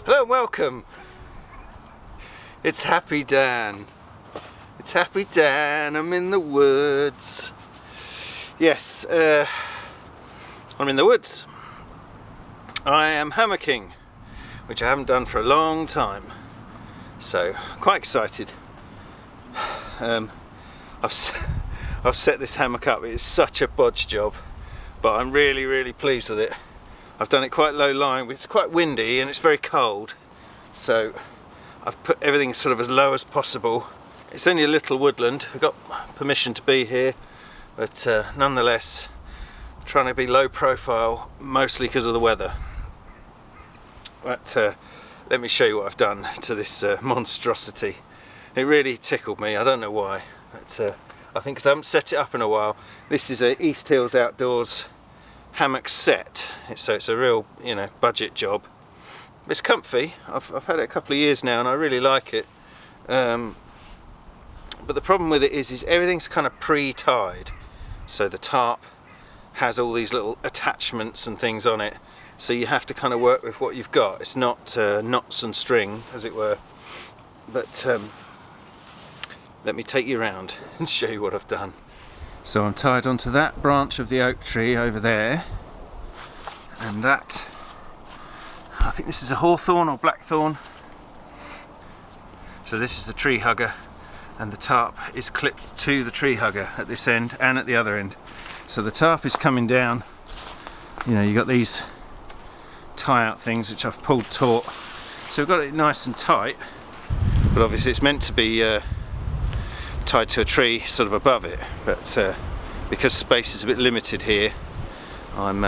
Hello and welcome. It's Happy Dan. It's Happy Dan. I'm in the woods. Yes, I'm in the woods. I am hammocking, which I haven't done for a long time. So, quite excited. I've set this hammock up. It's such a bodge job, but I'm really pleased with it. I've done it quite low lying. It's quite windy and it's very cold, so I've put everything sort of as low as possible. It's only a little woodland. I've got permission to be here, but nonetheless trying to be low profile, mostly because of the weather. But let me show you what I've done to this monstrosity. It really tickled me. I don't know why, but I think because I haven't set it up in a while. This is a Easthills Outdoors hammock set, so it's a real, you know, budget job. It's comfy. I've had it a couple of years now and I really like it, but the problem with it is everything's kind of pre-tied, so the tarp has all these little attachments and things on it, so you have to kind of work with what you've got. It's not knots and string, as it were. But let me take you around and show you what I've done. So I'm tied onto that branch of the oak tree over there, and that, I think this is a hawthorn or blackthorn. So this is the tree hugger, and the tarp is clipped to the tree hugger at this end and at the other end. So the tarp is coming down. You know, you got these tie out things which I've pulled taut, so we've got it nice and tight, but obviously it's meant to be tied to a tree sort of above it, but because space is a bit limited here, I'm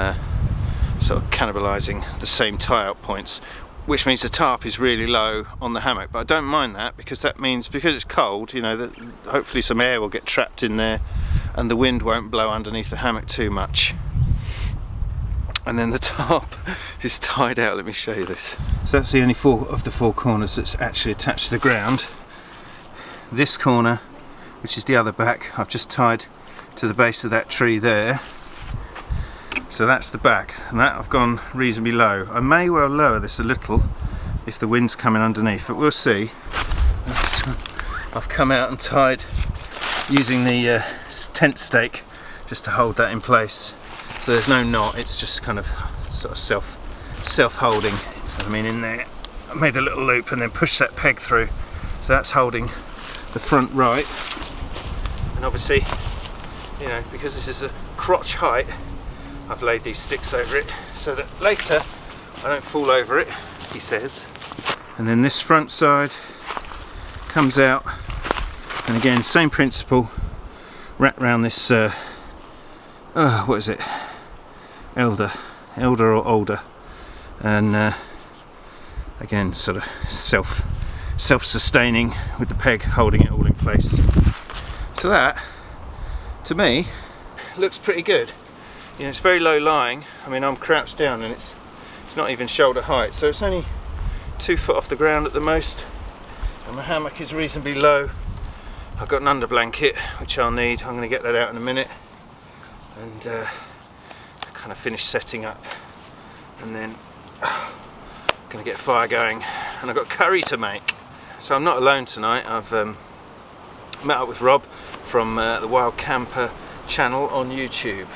sort of cannibalising the same tie-out points, which means the tarp is really low on the hammock. But I don't mind that, because that means, because it's cold, you know, that hopefully some air will get trapped in there and the wind won't blow underneath the hammock too much. And then the tarp is tied out. Let me show you this. So that's the only four of the four corners that's actually attached to the ground. This corner, which is the other back, I've just tied to the base of that tree there. So that's the back, and that I've gone reasonably low. I may well lower this a little if the wind's coming underneath, but we'll see. I've come out and tied using the tent stake just to hold that in place. So there's no knot, it's just kind of sort of self-holding. So I mean, in there I made a little loop and then pushed that peg through. So that's holding the front right. And obviously, you know, because this is a crotch height, I've laid these sticks over it so that later I don't fall over it, he says. And then this front side comes out, and again, same principle, wrap around this what is it, elder or alder, and again, sort of self-sustaining with the peg holding it all in place. So that, to me, looks pretty good. You know, it's very low lying. I mean, I'm crouched down and it's not even shoulder height, so it's only 2 foot off the ground at the most, and my hammock is reasonably low. I've got an under blanket which I'll need. I'm going to get that out in a minute, and kind of finish setting up, and then going to get fire going, and I've got curry to make. So I'm not alone tonight. I've met up with Rob from the Wild Camper channel on YouTube,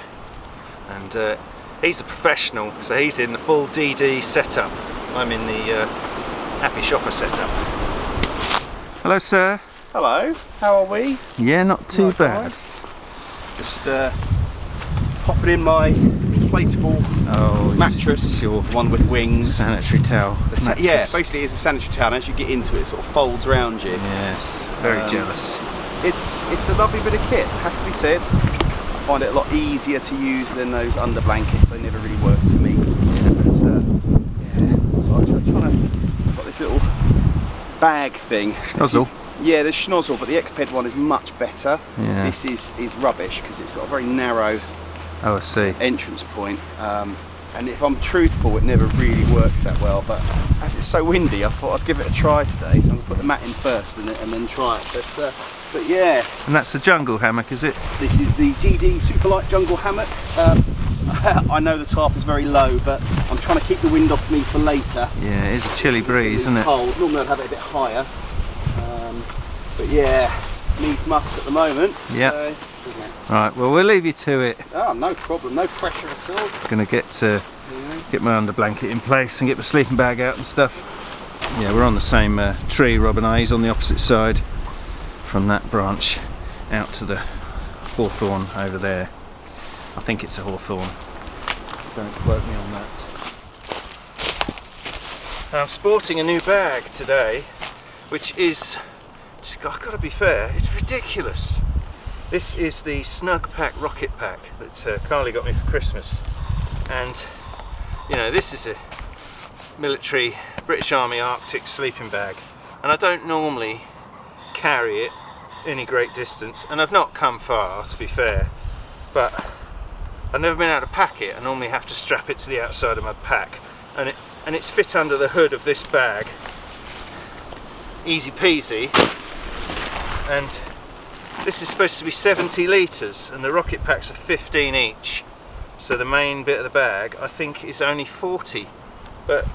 and he's a professional, so he's in the full DD setup. I'm in the Happy Shopper setup. Hello, sir. Hello, how are we? Yeah, not too bad. Nice. Just popping in my inflatable mattress, one with wings. Sanitary towel. Yeah, basically it's a sanitary towel, and as you get into it, it sort of folds around you. Yes, very jealous. It's a lovely bit of kit, has to be said. I find it a lot easier to use than those under blankets. They never really work for me. But, yeah, so I'm trying to, got this little bag thing. Schnozzle. Yeah, the schnozzle, but the X-Ped one is much better. Yeah. This is rubbish because it's got a very narrow I see. entrance point. And if I'm truthful, it never really works that well, but as it's so windy, I thought I'd give it a try today, so I'm going to put the mat in first and then try it. But yeah. And that's the jungle hammock, is it? This is the DD Superlight Jungle Hammock. I know the tarp is very low, but I'm trying to keep the wind off me for later. Yeah, it is a chilly breeze, isn't it? Cold. Normally I'd have it a bit higher, but yeah, needs must at the moment. Yeah. So, Right, well, we'll leave you to it. oh, no problem, no pressure at all. Gonna get my under blanket in place and get my sleeping bag out and stuff. Yeah, we're on the same tree, Rob and I. He's on the opposite side from that branch out to the hawthorn over there. I think it's a hawthorn. Don't quote me on that. I'm sporting a new bag today, which is, I've got to be fair, it's ridiculous. This is the Snug Pack Rocket Pack that Carly got me for Christmas, and you know, this is a military British Army Arctic sleeping bag, and I don't normally carry it any great distance, and I've not come far, to be fair, but I've never been able to pack it. I normally have to strap it to the outside of my pack, and it's fit under the hood of this bag, easy peasy. And this is supposed to be 70 litres, and the rocket packs are 15 each, so the main bit of the bag I think is only 40, but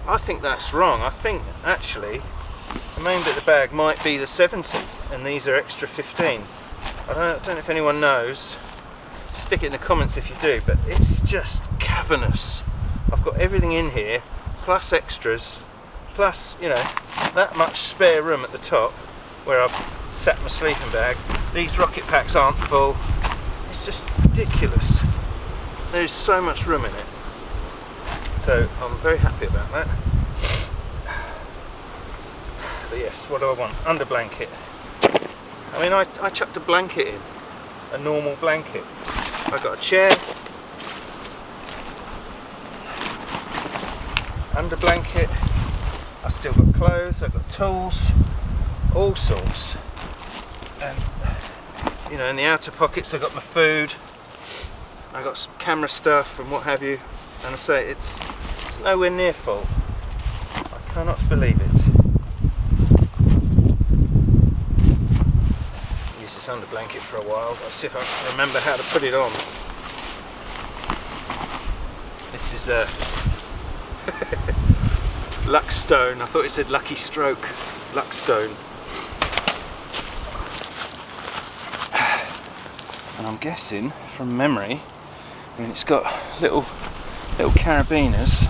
I think that's wrong. I think actually the main bit of the bag might be the 70 and these are extra 15. I don't know if anyone knows, stick it in the comments if you do, but it's just cavernous. I've got everything in here plus extras, plus, you know, that much spare room at the top where I've set my sleeping bag. These rocket packs aren't full. It's just ridiculous. There's so much room in it, so I'm very happy about that. But yes, what do I want? Under blanket. I mean, I chucked a blanket in, a normal blanket. I got a chair, under blanket. I still got clothes, I've got tools, all sorts, and you know, in the outer pockets I've got my food, I've got some camera stuff and what have you, and I say it's nowhere near full. I cannot believe it. Use this under blanket for a while. Let's see if I can remember how to put it on. This is a Luckstone. I thought it said Lucky Stroke. Luckstone. And I'm guessing from memory, I mean, it's got little carabiners.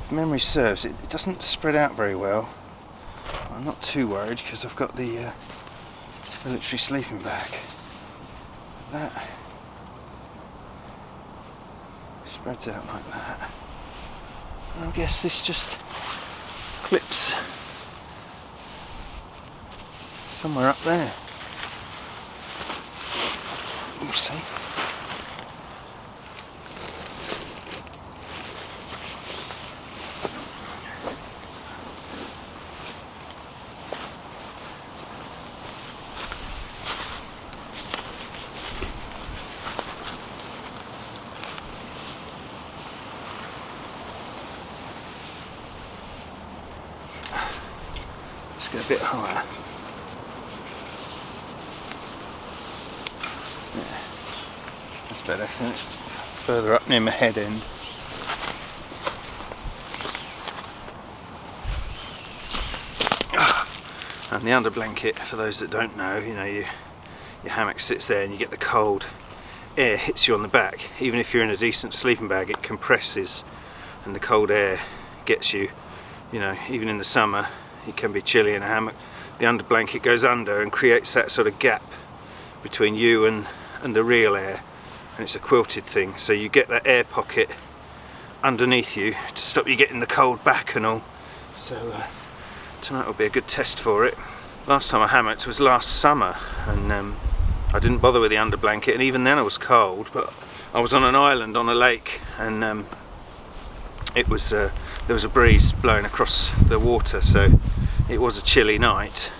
If memory serves, it doesn't spread out very well. I'm not too worried because I've got the military sleeping bag. That spreads out like that. And I guess this just clips somewhere up there. We'll see. Let's get a bit higher. Yeah, that's better, isn't it? It's further up near my head end. And the under blanket, for those that don't know, you know, your hammock sits there and you get the cold air hits you on the back. Even if you're in a decent sleeping bag, it compresses and the cold air gets you, you know, even in the summer it can be chilly in a hammock. The under blanket goes under and creates that sort of gap between you and the real air, and it's a quilted thing, so you get that air pocket underneath you to stop you getting the cold back and all. So tonight will be a good test for it. Last time I hammocked was last summer, and I didn't bother with the under blanket, and even then I was cold, but I was on an island on a lake, and it was there was a breeze blowing across the water, so it was a chilly night,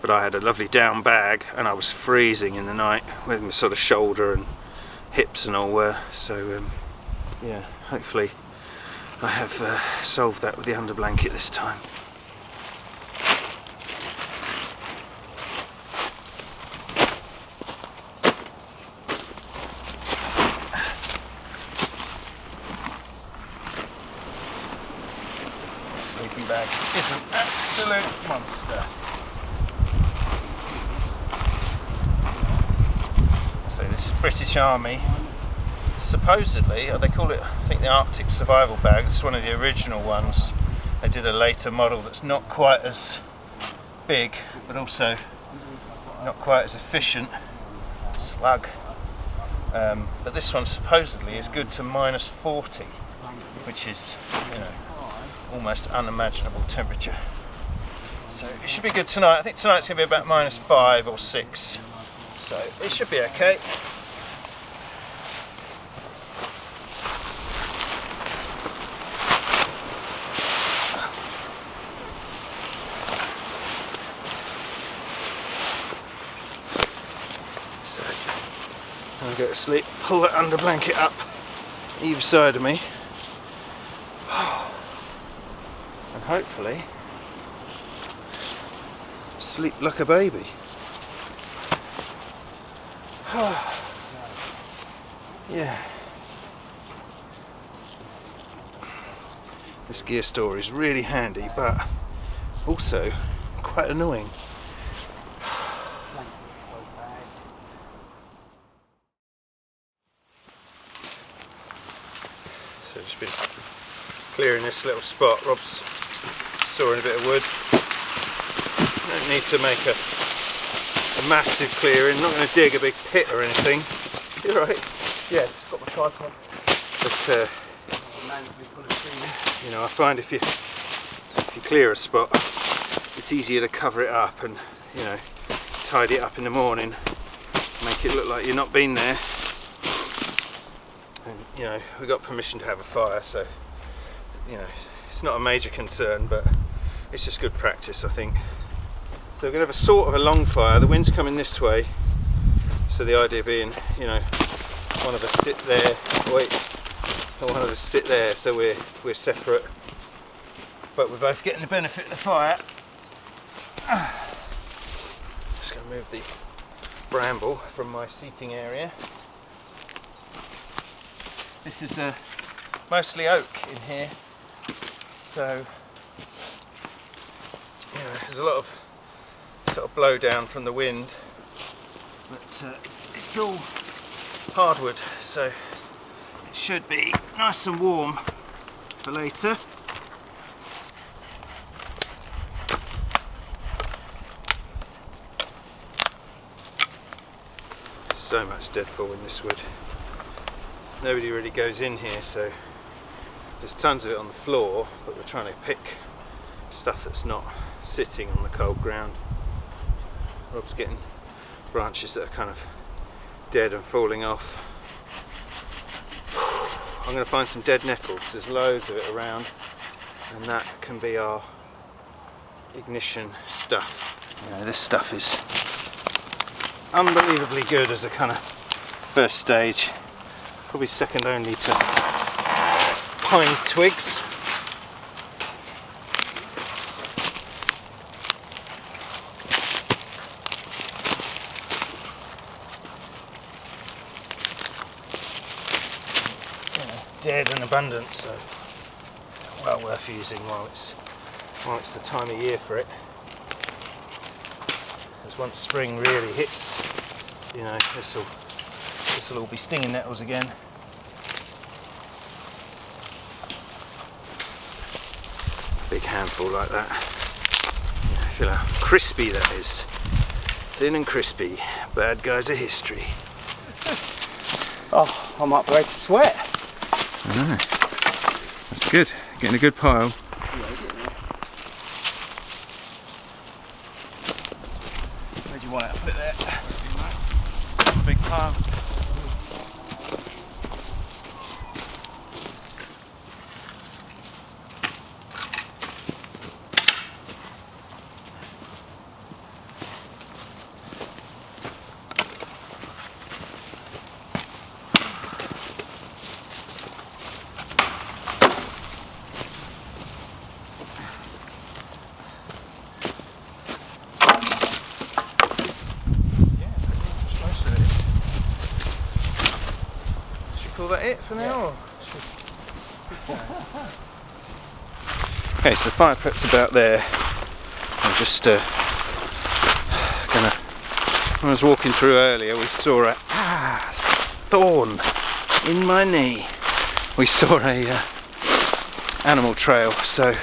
but I had a lovely down bag and I was freezing in the night with my sort of shoulder and hips and all were, so yeah, hopefully I have solved that with the under blanket this time. absolute monster. So this is British Army. Supposedly, they call it, I think, the Arctic Survival Bag. This is one of the original ones. They did a later model that's not quite as big, but also not quite as efficient. Slug. But this one supposedly is good to -40, which is, you know, almost unimaginable temperature. So it should be good tonight. I think tonight's going to be about -5 or 6. So it should be okay. So I'll go to sleep, pull that under blanket up either side of me, and hopefully sleep like a baby. Yeah. This gear store is really handy, but also quite annoying. So just been clearing this little spot. Rob's sawing a bit of wood. Don't need to make a massive clearing. Not going to dig a big pit or anything. You're right. Yeah, just got my tripod. But you know, I find if you clear a spot, it's easier to cover it up and, you know, tidy it up in the morning, make it look like you've not been there. And you know, we got permission to have a fire, so you know, it's not a major concern, but it's just good practice, I think. So we're going to have a sort of a long fire. The wind's coming this way, so the idea being, you know, one of us sit there, wait, one of us sit there, so we're separate, but we're both getting the benefit of the fire. Just going to move the bramble from my seating area. This is mostly oak in here, so you know, there's a lot of sort of blow down from the wind, but it's all hardwood, so it should be nice and warm for later. So much deadfall in this wood. Nobody really goes in here, so there's tons of it on the floor, but we're trying to pick stuff that's not sitting on the cold ground. Rob's getting branches that are kind of dead and falling off. I'm going to find some dead nettles. There's loads of it around, and that can be our ignition stuff. You know, this stuff is unbelievably good as a kind of first stage. Probably second only to pine twigs. Dead and abundant, so well worth using while it's the time of year for it. Because once spring really hits, you know, this will all be stinging nettles again. Big handful like that. Feel how crispy that is. Thin and crispy. Bad guys of history. Oh, I might break a sweat. I know. That's good. Getting a good pile. Where do you want it? Put it there. Big pile. Call that it for now? Okay, so the fire prep's about there. just gonna. When I was walking through earlier, we saw a thorn in my knee. We saw a animal trail, so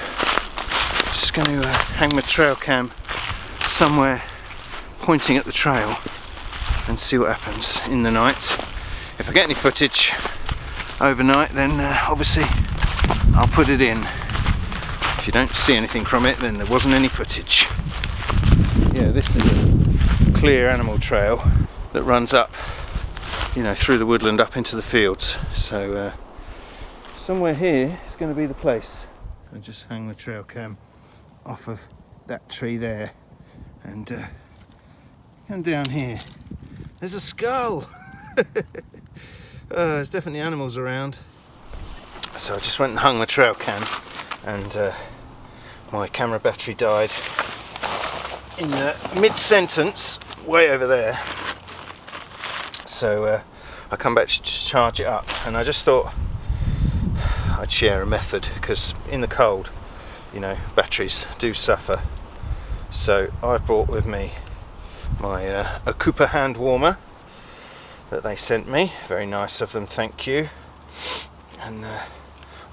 just going to hang my trail cam somewhere pointing at the trail and see what happens in the night. If I get any footage overnight, then obviously I'll put it in. If you don't see anything from it, then there wasn't any footage. Yeah, this is a clear animal trail that runs up, you know, through the woodland up into the fields. So somewhere here is going to be the place. I'll just hang the trail cam off of that tree there and come down here. There's a skull. There's definitely animals around. So I just went and hung my trail cam, and my camera battery died in the mid-sentence way over there. So I come back to charge it up, and I just thought I'd share a method, because in the cold, you know, batteries do suffer. So I brought with me my a Cooper hand warmer that they sent me. Very nice of them, thank you. And I'm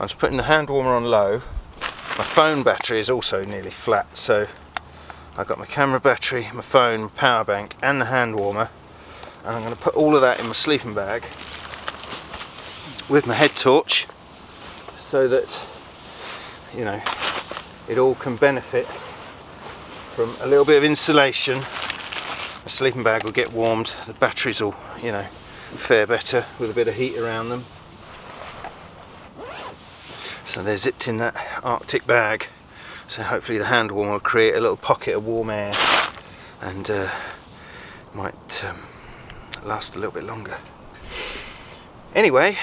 just putting the hand warmer on low. My phone battery is also nearly flat, so I've got my camera battery, my phone, my power bank and the hand warmer, and I'm going to put all of that in my sleeping bag with my head torch, so that, you know, it all can benefit from a little bit of insulation. The sleeping bag will get warmed, the batteries will, you know, fare better with a bit of heat around them. So they're zipped in that Arctic bag, so hopefully the hand warmer will create a little pocket of warm air and might last a little bit longer. Anyway,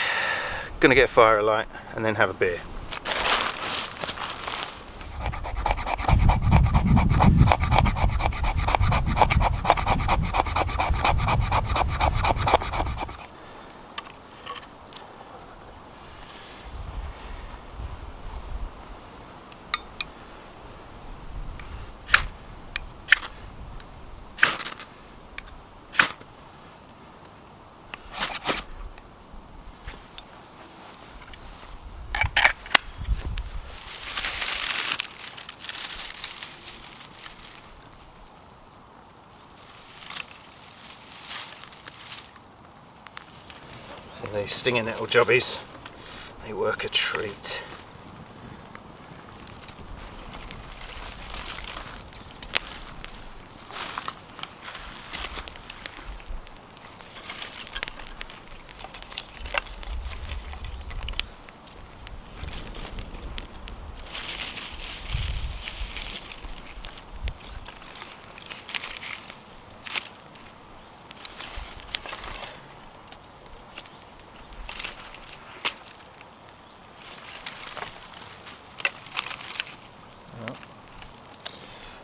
gonna get a fire alight and then have a beer. These stinging little jobbies, they work a treat.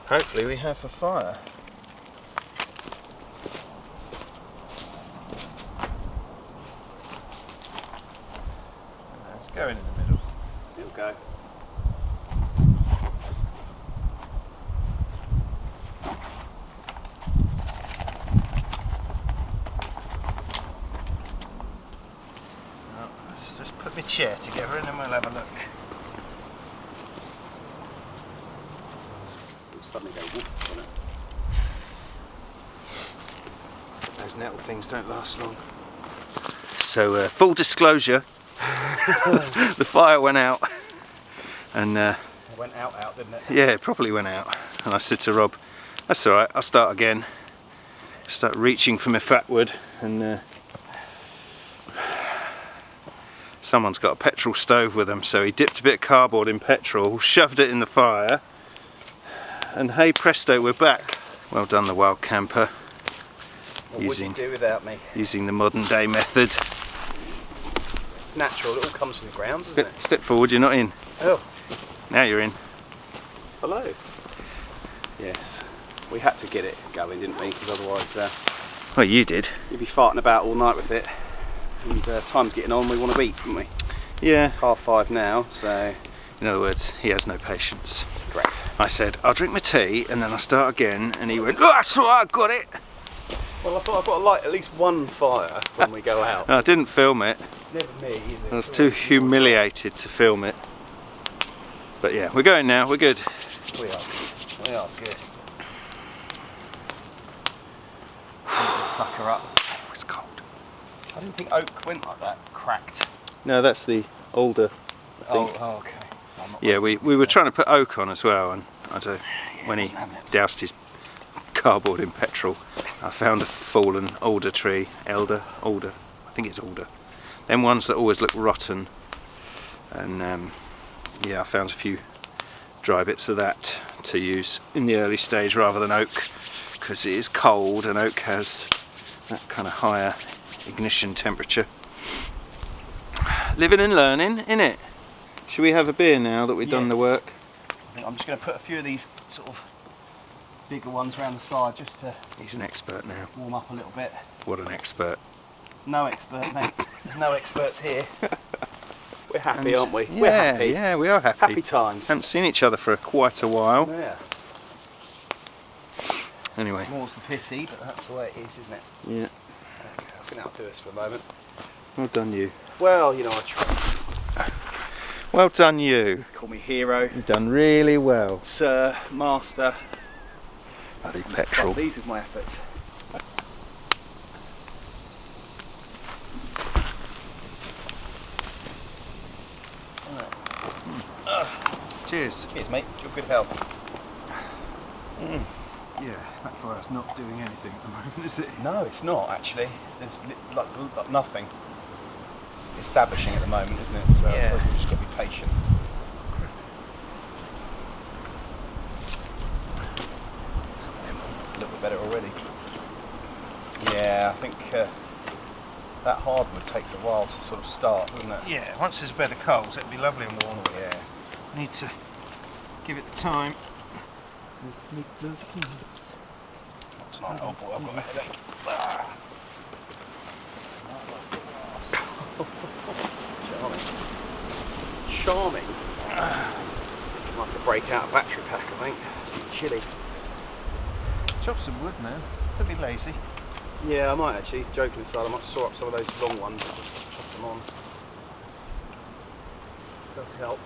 Hopefully we have a fire. Let's go in the middle. It'll go. Well, let's just put my chair together and then we'll have a look. Suddenly go whoop on it. Those nettle things don't last long. So full disclosure, the fire went out, and it went out, didn't it? yeah, it probably went out. And I said to Rob, "That's all right. I'll start again." Start reaching for my fat wood, and someone's got a petrol stove with them, so he dipped a bit of cardboard in petrol, shoved it in the fire. And hey presto, we're back. Well done, the wild camper. What would you do without me? Using the modern day method. It's natural, it all comes from the ground, doesn't it? Step forward, you're not in. Oh. Now you're in. Hello. Yes. We had to get it going, didn't we? Because otherwise Well, you did. you'd be farting about all night with it. And time's getting on, we want to eat, don't we? Yeah. It's 5:30 now, so... In other words, he has no patience. Correct. I said, I'll drink my tea and then I'll start again, and he went, oh, that's all right, I've got it. Well, I thought I've got to light at least one fire when we go out. No, I didn't film it. Never me. I was too humiliated to film it. But yeah, we're going now, we're good. We are good. Sucker up. Oh, it's cold. I didn't think oak went like that, cracked. No, that's the older, I think. Oh, okay. Yeah, we were trying to put oak on as well, and I don't know, when he doused his cardboard in petrol, I found a fallen alder tree, alder, I think it's alder. Them ones that always look rotten, and yeah, I found a few dry bits of that to use in the early stage rather than oak, because it is cold and oak has that kind of higher ignition temperature. Living and learning, innit? Should we have a beer now that we've done the work? I think I'm just going to put a few of these sort of bigger ones around the side just to... He's an expert now. Warm up a little bit. What an expert. No expert, mate. There's no experts here. We're happy, And aren't we? Yeah, We're happy. Yeah, we are happy. Happy times. Haven't seen each other for quite a while. Yeah. Anyway. More's the pity, but that's the way it is, isn't it? Yeah. Okay, I think that'll do us for a moment. Well done you. Well, you know, I tried. Well done you. Call me hero. You've done really well. Sir, master. Bloody petrol. I'm pleased with my efforts. Cheers. Cheers, mate. Your good health. Yeah, that fire's not doing anything at the moment, is it? No, it's not actually. There's like nothing. It's establishing at the moment, isn't it? So Yeah. I suppose we've just got to be patient. It's a little bit better already. Yeah, I think that hardwood takes a while to sort of start, doesn't it? Yeah, once there's a bed of coals, it'd be lovely and warm. Yeah. Need to give it the time. Tonight, oh boy, I've got a headache. Charming. Charming. Might have to break out a battery pack, I think. It's chilly. Chop some wood, man. Don't be lazy. Yeah, I might actually. Joking aside, I might saw up some of those long ones and just chop them on. Does help.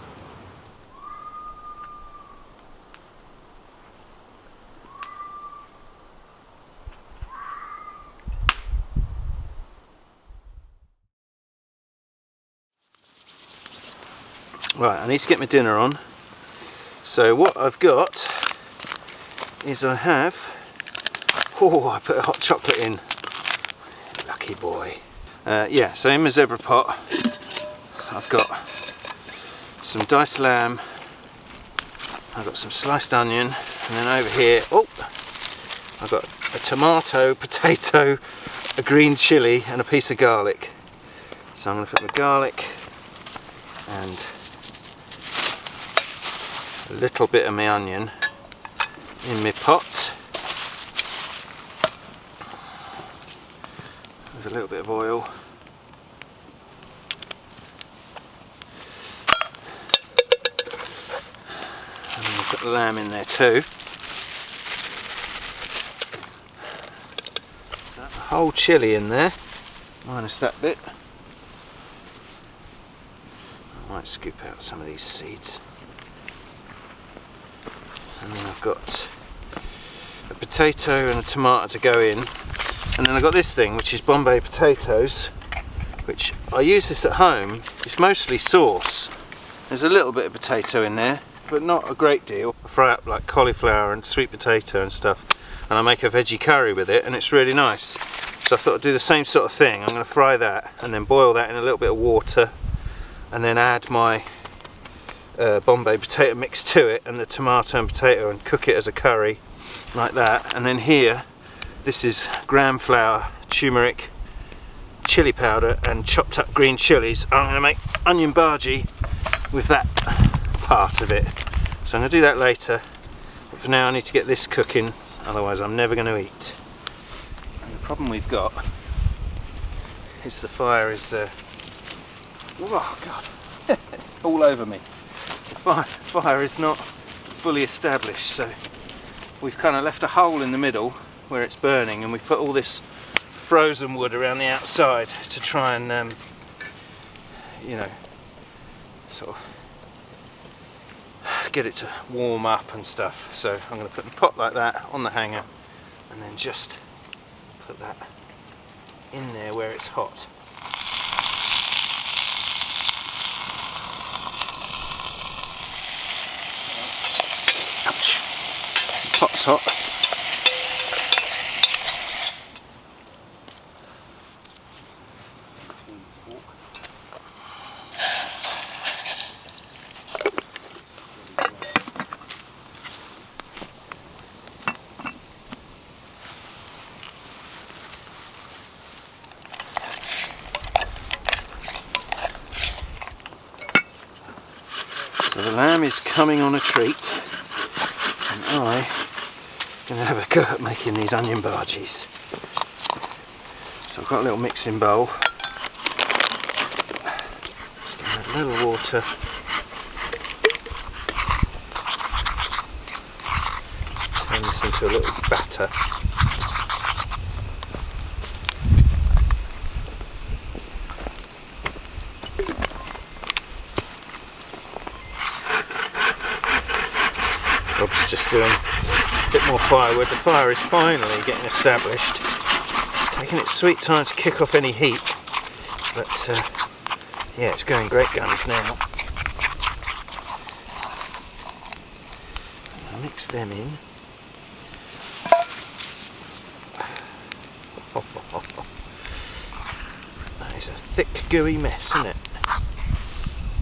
Right, I need to get my dinner on. So what I've got is I put a hot chocolate in. Lucky boy. Yeah, so in my zebra pot, I've got some diced lamb, I've got some sliced onion, and then over here, I've got a tomato, potato, a green chilli, and a piece of garlic. So I'm going to put my garlic and a little bit of my onion in my pot with a little bit of oil. And then I've got the lamb in there too. So that's a whole chilli in there, minus that bit. I might scoop out some of these seeds. And then I've got a potato and a tomato to go in, and then I've got this thing which is Bombay potatoes, which I use this at home. It's mostly sauce. There's a little bit of potato in there, but not a great deal. I fry up like cauliflower and sweet potato and stuff, and I make a veggie curry with it, and it's really nice. So I thought I'd do the same sort of thing. I'm going to fry that and then boil that in a little bit of water, and then add my Bombay potato mix to it and the tomato and potato, and cook it as a curry like that. And then here, this is gram flour, turmeric, chili powder and chopped up green chilies. I'm going to make onion bhaji with that part of it, so I'm going to do that later, but for now I need to get this cooking, otherwise I'm never going to eat. And the problem we've got is the fire is oh god, all over me. The fire is not fully established, so we've kind of left a hole in the middle where it's burning, and we've put all this frozen wood around the outside to try and you know, sort of get it to warm up and stuff. So I'm going to put a pot like that on the hanger and then just put that in there where it's hot. Ouch. The pot's hot. So the lamb is coming on a treat, and I'm going to have a go at making these onion bhajis. So I've got a little mixing bowl. Just add a little water. Turn this into a little batter. Rob's just doing a bit more firewood. The fire is finally getting established. It's taking its sweet time to kick off any heat, but yeah, it's going great guns now. I'll mix them in. That is a thick, gooey mess, isn't it?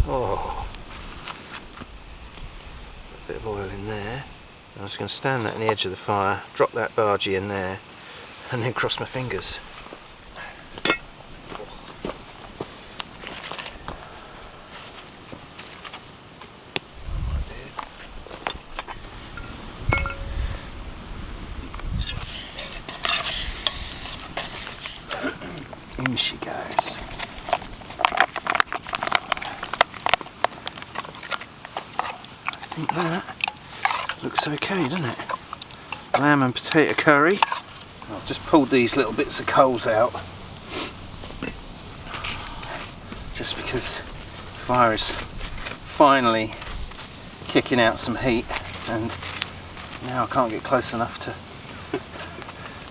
Oh. Bit of oil in there. I'm just going to stand that on the edge of the fire, drop that bhaji in there, and then cross my fingers. In she goes. I think that looks okay, doesn't it? Lamb and potato curry. I've just pulled these little bits of coals out just because the fire is finally kicking out some heat, and now I can't get close enough to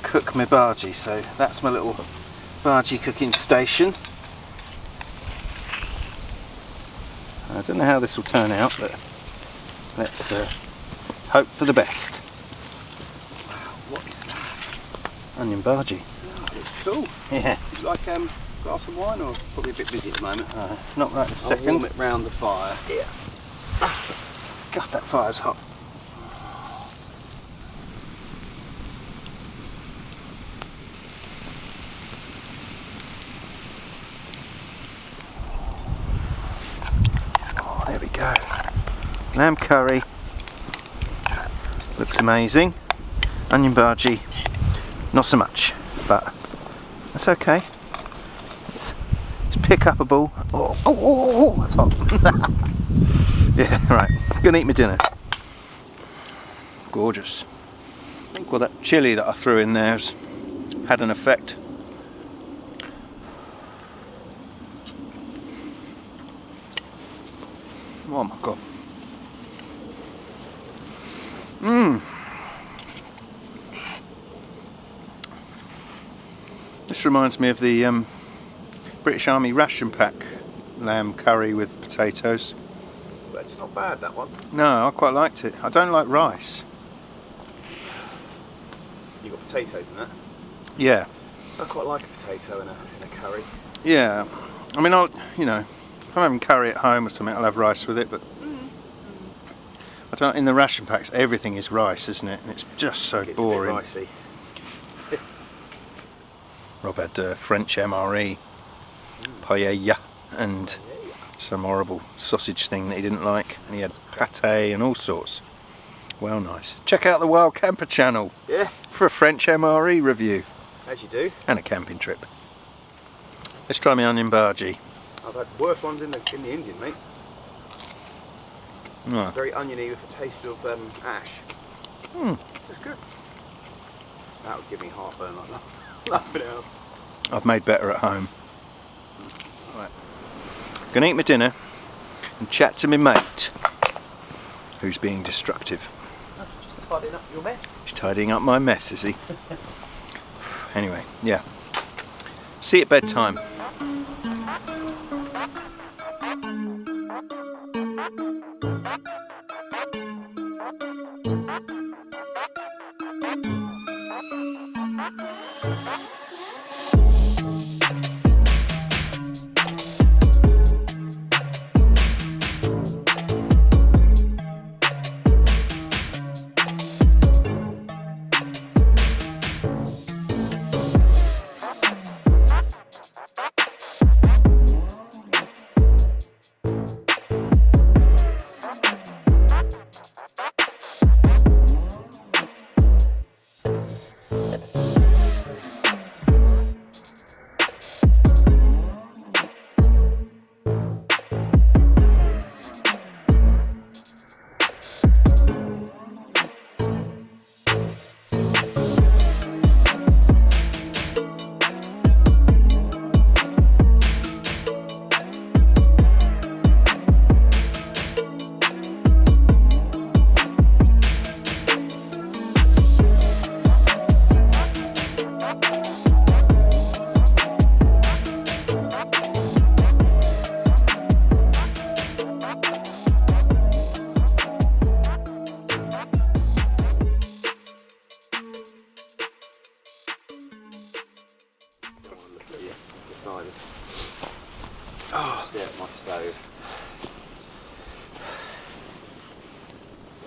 cook my bhaji, so that's my little bhaji cooking station. I don't know how this will turn out, but let's hope for the best. Wow, what is that? Onion bhaji. Oh, it's cool. Yeah. Would you like a glass of wine, or probably a bit busy at the moment? Not right this I'll second. warm it round the fire. Yeah. God, that fire's hot. Oh, there we go. Lamb curry. Looks amazing. Onion bhaji, not so much, but that's okay. It's pick-upable. Oh, that's hot. Yeah, right. Gonna eat my dinner. Gorgeous. I think, well, that chilli that I threw in there has had an effect. Oh my god. This reminds me of the British Army ration pack lamb curry with potatoes. But it's not bad, that one. No, I quite liked it. I don't like rice. You got potatoes in that? Yeah. I quite like a potato in a curry. Yeah. I mean, if I'm having curry at home or something, I'll have rice with it, but I don't. In the ration packs, everything is rice, isn't it? And it's just so boring. It's a bit ricey. Rob had French MRE, paella, and some horrible sausage thing that he didn't like, and he had pate and all sorts. Well, nice. Check out the Wild Camper channel, Yeah, for a French MRE review as you do. and a camping trip. Let's try my onion bhaji. I've had worse ones in the Indian, mate. No. Very oniony with a taste of ash. It's good. That would give me heartburn like that. Nothing else. I've made better at home. Right. Gonna eat my dinner and chat to my mate, who's being destructive. Just tidying up your mess. He's tidying up my mess, is he? Anyway, yeah. See you at bedtime. Oh, stay at my stove.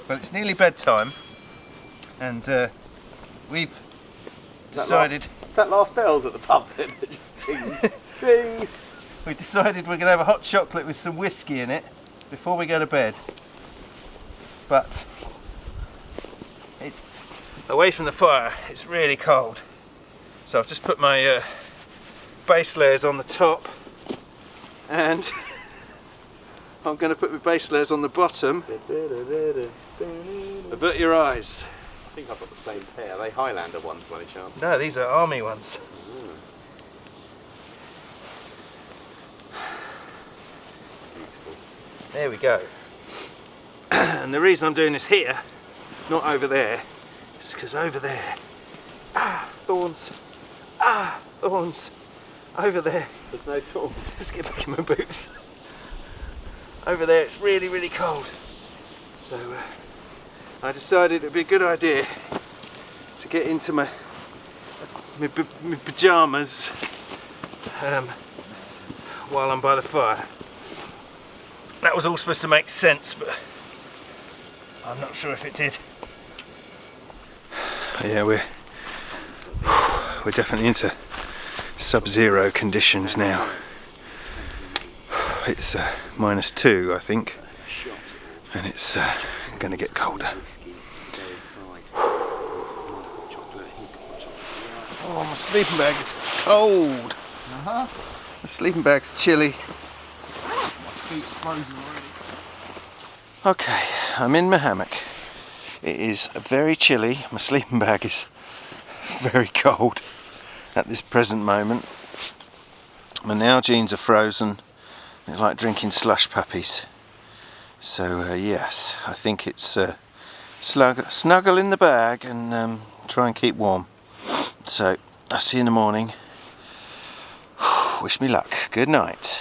Well, it's nearly bedtime, and we've decided. Is that last bells at the pub then? Just ding, ding. We decided we're going to have a hot chocolate with some whiskey in it before we go to bed. But it's away from the fire. It's really cold, so I've just put my base layers on the top, and I'm going to put my base layers on the bottom. Avert your eyes. I think I've got the same pair. Are they Highlander ones by any chance? No, these are army ones. Beautiful. There we go. And the reason I'm doing this here, not over there, is because over there, thorns, thorns, over there. There's no thorns. Let's get back in my boots. Over there it's really, really cold. So I decided it would be a good idea to get into my pyjamas while I'm by the fire. That was all supposed to make sense, but I'm not sure if it did. Yeah, we're definitely into sub-zero conditions now. It's -2, I think, and it's going to get colder. Oh, my sleeping bag is cold. The sleeping bag's chilly. Okay, I'm in my hammock. It is very chilly. My sleeping bag is very cold at this present moment. My now jeans are frozen. It's like drinking slush puppies. So yes, I think it's snuggle in the bag and try and keep warm. So I'll see you in the morning. Wish me luck. Good night.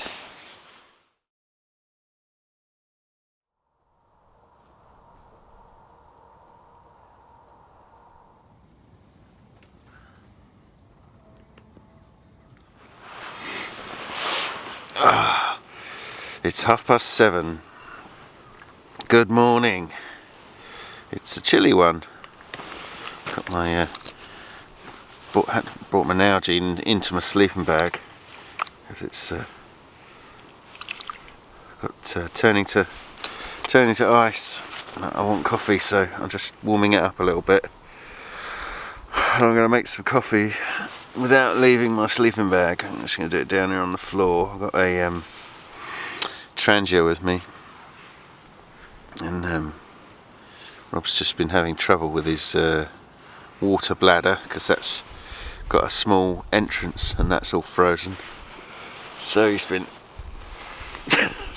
It's 7:30. Good morning. It's a chilly one. Got my brought my now jean into my sleeping bag because it's got turning to ice. I want coffee, so I'm just warming it up a little bit. And I'm going to make some coffee without leaving my sleeping bag. I'm just going to do it down here on the floor. I've got a Trangia with me, And Rob's just been having trouble with his water bladder because that's got a small entrance and that's all frozen. So he's been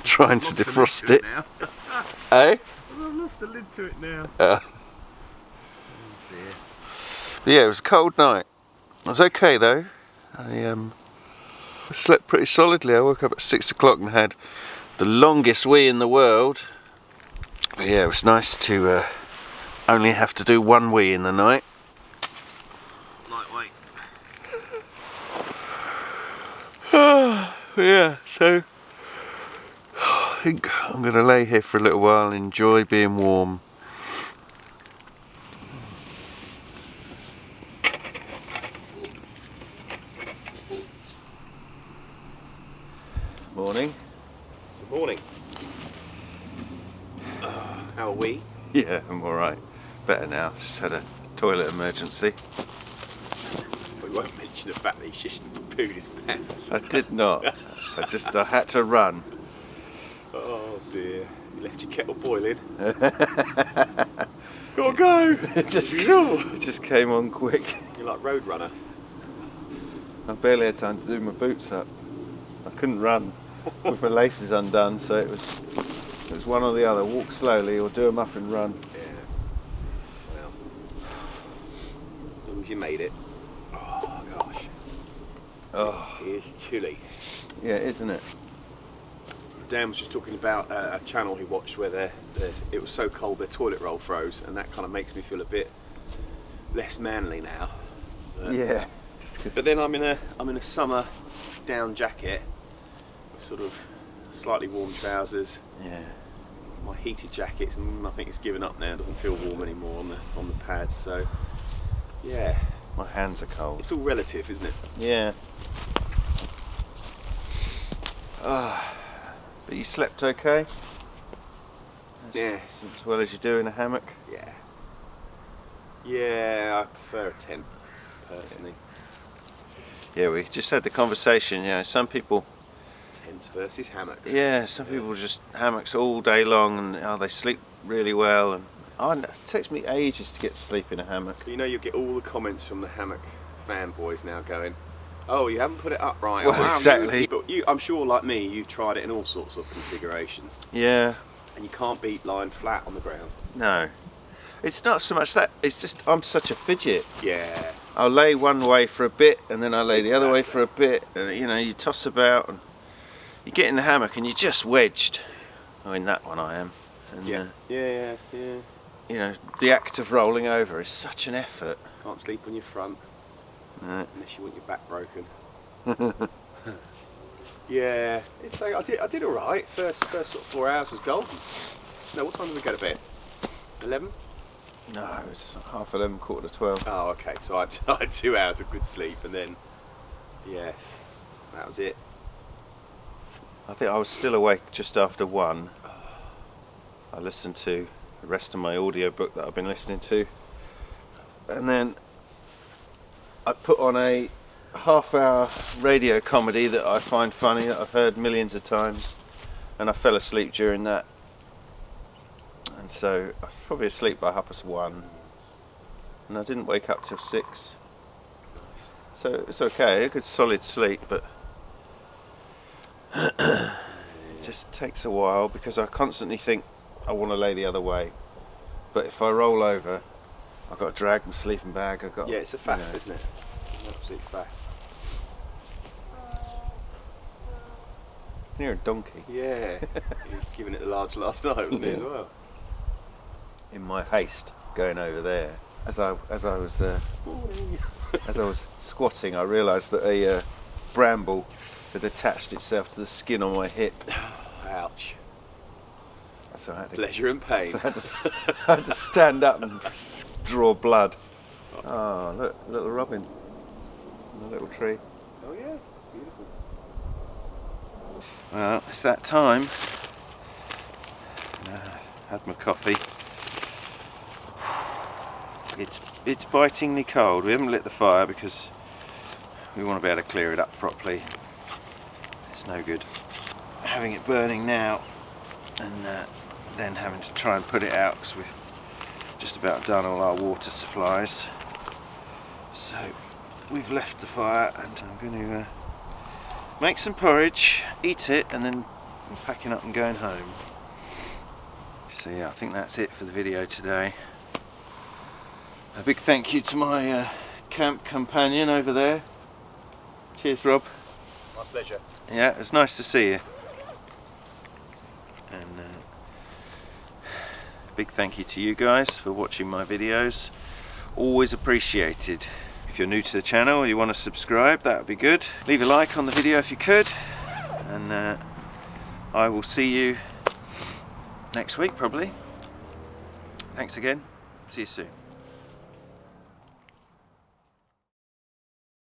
trying to defrost it. Eh? I've lost the lid to it now. Oh dear. But yeah, it was a cold night. It was okay though. I slept pretty solidly. I woke up at 6 o'clock and had the longest wee in the world. But yeah, it was nice to only have to do one wee in the night. Lightweight. Yeah, so I think I'm going to lay here for a little while and enjoy being warm. Morning. Good morning. How are we? Yeah, I'm alright. Better now. Just had a toilet emergency. We won't mention the fact that he's just pooed his pants. I did not. I had to run. Oh dear. You left your kettle boiling. Gotta go! It just came on quick. You're like Roadrunner. I barely had time to do my boots up. I couldn't run with my laces undone, so it was one or the other. Walk slowly or do them up and run. Yeah. Well, as long as you made it. Oh gosh. Oh, It's chilly. yeah, isn't it? Dan was just talking about a channel he watched where it was so cold their toilet roll froze, and that kind of makes me feel a bit less manly now. Yeah. But then I'm in a summer down jacket, with sort of slightly warm trousers. Yeah. My heated jackets, and I think it's given up now. It doesn't feel warm anymore on the pads. So yeah, My hands are cold. it's all relative, isn't it? Yeah. But you slept okay? Yeah. As well as you do in a hammock? Yeah. Yeah, I prefer a tent personally. Yeah, we just had the conversation, some people, Tents versus hammocks. yeah, some people just hammocks all day long and they sleep really well, and it takes me ages to get to sleep in a hammock. You know, you'll get all the comments from the hammock fanboys now going, oh, you haven't put it up right. Well, Oh, exactly. But I'm sure, like me, you've tried it in all sorts of configurations, Yeah, and you can't beat lying flat on the ground. no. It's not so much that, it's just I'm such a fidget. Yeah. I'll lay one way for a bit and then I lay the other way Exactly. for a bit, and you toss about and you get in the hammock and you're just wedged. Oh, in that one I am. And, Yeah. Yeah. The act of rolling over is such an effort. Can't sleep on your front No. unless you want your back broken. Yeah. It's like I did all right. First sort of 4 hours was golden. No, what time did we go to bed? 11? No, it was 11:30, 11:45. Oh, okay. So I had 2 hours of good sleep, and then yes, that was it. I think I was still awake just after 1. I listened to the rest of my audiobook that I've been listening to, and then I put on a half-hour radio comedy that I find funny, that I've heard millions of times, and I fell asleep during that. And so I was probably asleep by 1:30, and I didn't wake up till 6. Nice. So it's okay, a good solid sleep, but it just takes a while because I constantly think I want to lay the other way. But if I roll over, I've got to drag my sleeping bag. Yeah, it's a faff, isn't it? An absolute faff. Near a donkey. Yeah. He was giving it the large last night, wasn't he, as well? In my haste going over there, as I was Morning. as I was squatting, I realised that a bramble had attached itself to the skin on my hip. Ouch. So I had to, Pleasure and pain. so I had to stand up and draw blood. Oh, look, little robin on a little tree. Oh yeah, beautiful. Well, it's that time. Had my coffee. It's bitingly cold. We haven't lit the fire because we want to be able to clear it up properly. It's no good having it burning now and then having to try and put it out because we've just about done all our water supplies. So we've left the fire and I'm going to make some porridge, eat it, and then I'm packing up and going home. So yeah, I think that's it for the video today. A big thank you to my camp companion over there. Cheers, Rob. My pleasure. Yeah, it's nice to see you. And big thank you to you guys for watching my videos. Always appreciated. If you're new to the channel or you want to subscribe, that would be good. Leave a like on the video if you could. And I will see you next week probably. Thanks again. See you soon.